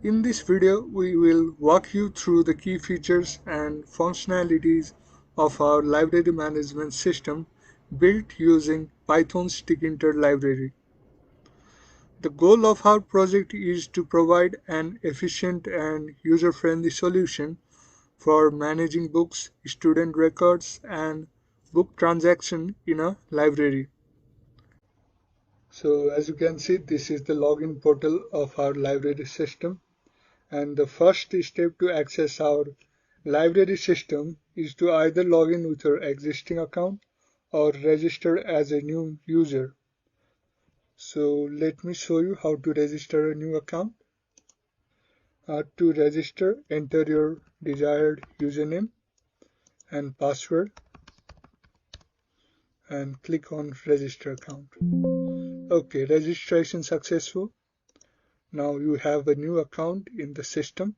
In this video, we will walk you through the key features and functionalities of our library management system built using Python's Tkinter library. The goal of our project is to provide an efficient and user-friendly solution for managing books, student records, and book transaction in a library. So as you can see, this is the login portal of our library system. And the first step to access our library system is to either log in with your existing account or register as a new user. So let me show you how to register a new account. To register, enter your desired username and password and click on register account. Okay, registration successful. Now you have a new account in the system.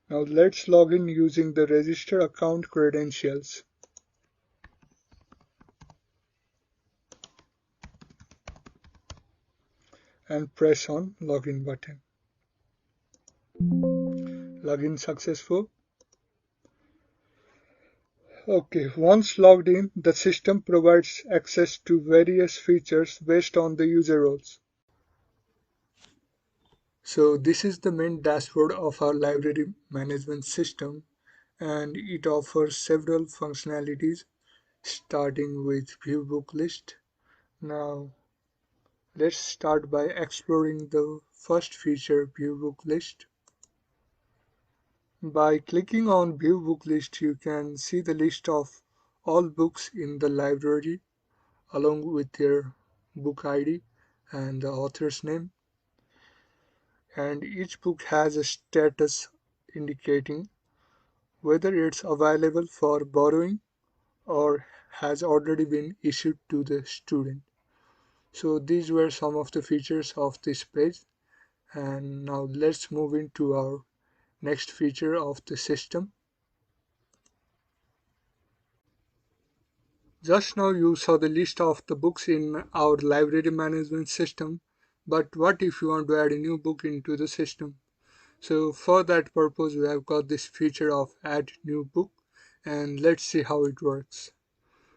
Now let's log in using the register account credentials. And press on login button. Login successful. Okay, once logged in, the system provides access to various features based on the user roles. So this is the main dashboard of our library management system, and it offers several functionalities starting with view book list. Now let's start by exploring the first feature, view book list. By clicking on View Book List, you can see the list of all books in the library along with their book ID and the author's name. And each book has a status indicating whether it's available for borrowing or has already been issued to the student. So these were some of the features of this page. And now let's move into our next feature of the system. Just now you saw the list of the books in our library management system, but what if you want to add a new book into the system? So for that purpose we have got this feature of add new book, and let's see how it works.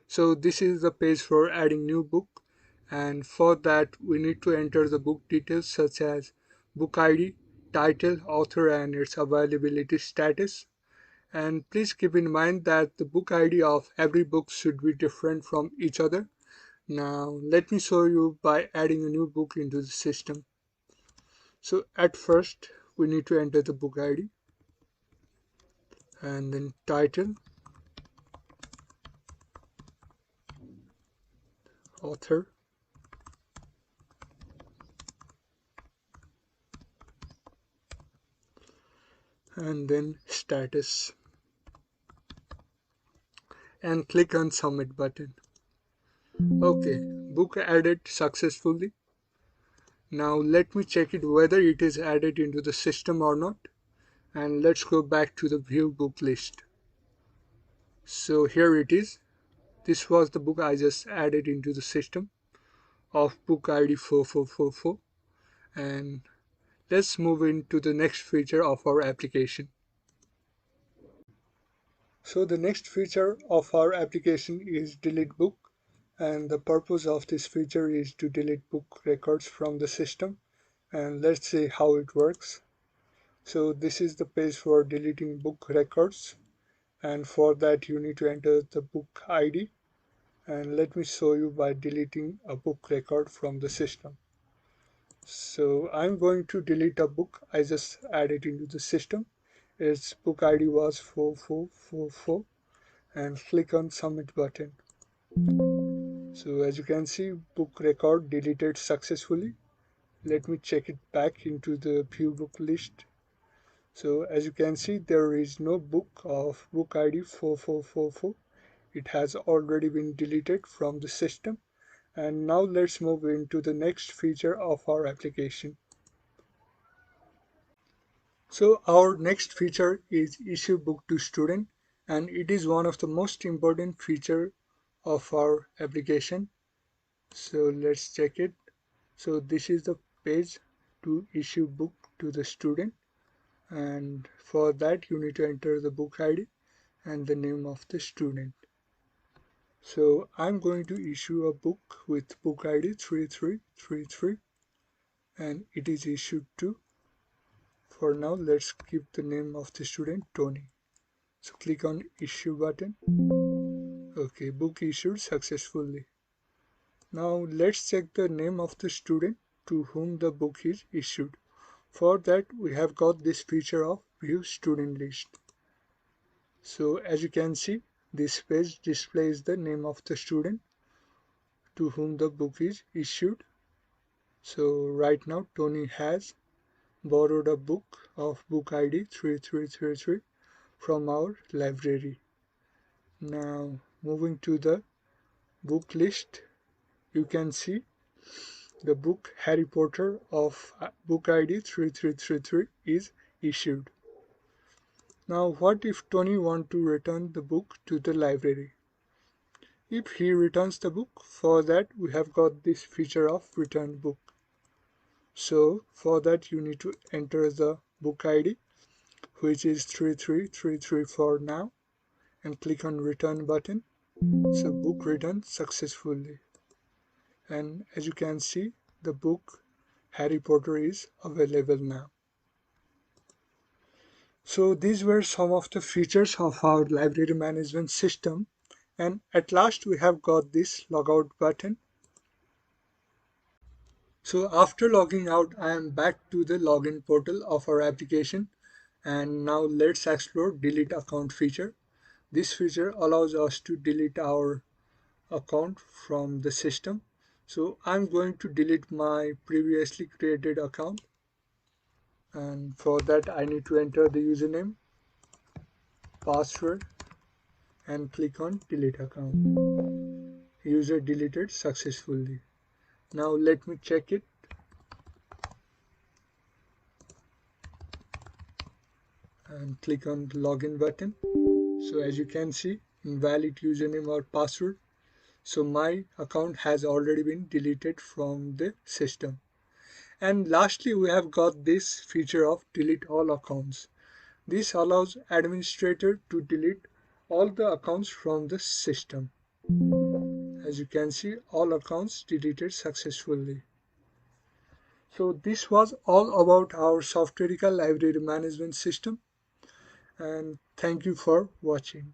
So this is the page for adding new book, and for that we need to enter the book details such as book ID, title, author and its availability status. And please keep in mind that the book ID of every book should be different from each other. Now let me show you by adding a new book into the system. So at first we need to enter the book ID and then title, author, and then status, and click on submit button. Okay, book added successfully. Now let me check it whether it is added into the system or not, and let's go back to the view book list. So here it is. This was the book I just added into the system of book ID 4444, and let's move into the next feature of our application. So the next feature of our application is delete book, and the purpose of this feature is to delete book records from the system, and let's see how it works. So this is the page for deleting book records, and for that you need to enter the book ID, and let me show you by deleting a book record from the system. So I'm going to delete a book I just added into the system. Its book ID was 4444, and click on submit button. So as you can see, book record deleted successfully. Let me check it back into the view book list. So as you can see, there is no book of book ID 4444. It has already been deleted from the system. And now let's move into the next feature of our application. So our next feature is issue book to student, and it is one of the most important feature of our application. So let's check it. So this is the page to issue book to the student, and for that you need to enter the book ID and the name of the student. So I'm going to issue a book with book ID 3333 and it is issued to, for now let's keep the name of the student Tony. So click on issue button. Okay, book issued successfully. Now let's check the name of the student to whom the book is issued. For that we have got this feature of view student list. So as you can see, this page displays the name of the student to whom the book is issued. So right now Tony has borrowed a book of book ID 3333 from our library. Now moving to the book list, you can see the book Harry Potter of book ID 3333 is issued. Now what if Tony wants to return the book to the library? If he returns the book, for that we have got this feature of return book. So for that you need to enter the book ID, which is 3333 for now, and click on return button. So book returned successfully. And as you can see, the book Harry Potter is available now. So these were some of the features of our library management system, and at last we have got this logout button. So after logging out, I am back to the login portal of our application, and now let's explore delete account feature. This feature allows us to delete our account from the system. So I'm going to delete my previously created account, and for that I need to enter the username, password, and click on delete account. User deleted successfully. Now let me check it, and click on the login button. So as you can see, invalid username or password. So my account has already been deleted from the system. And lastly, we have got this feature of delete all accounts. This allows administrator to delete all the accounts from the system. As you can see, all accounts deleted successfully. So this was all about our Softerica library management system, and thank you for watching.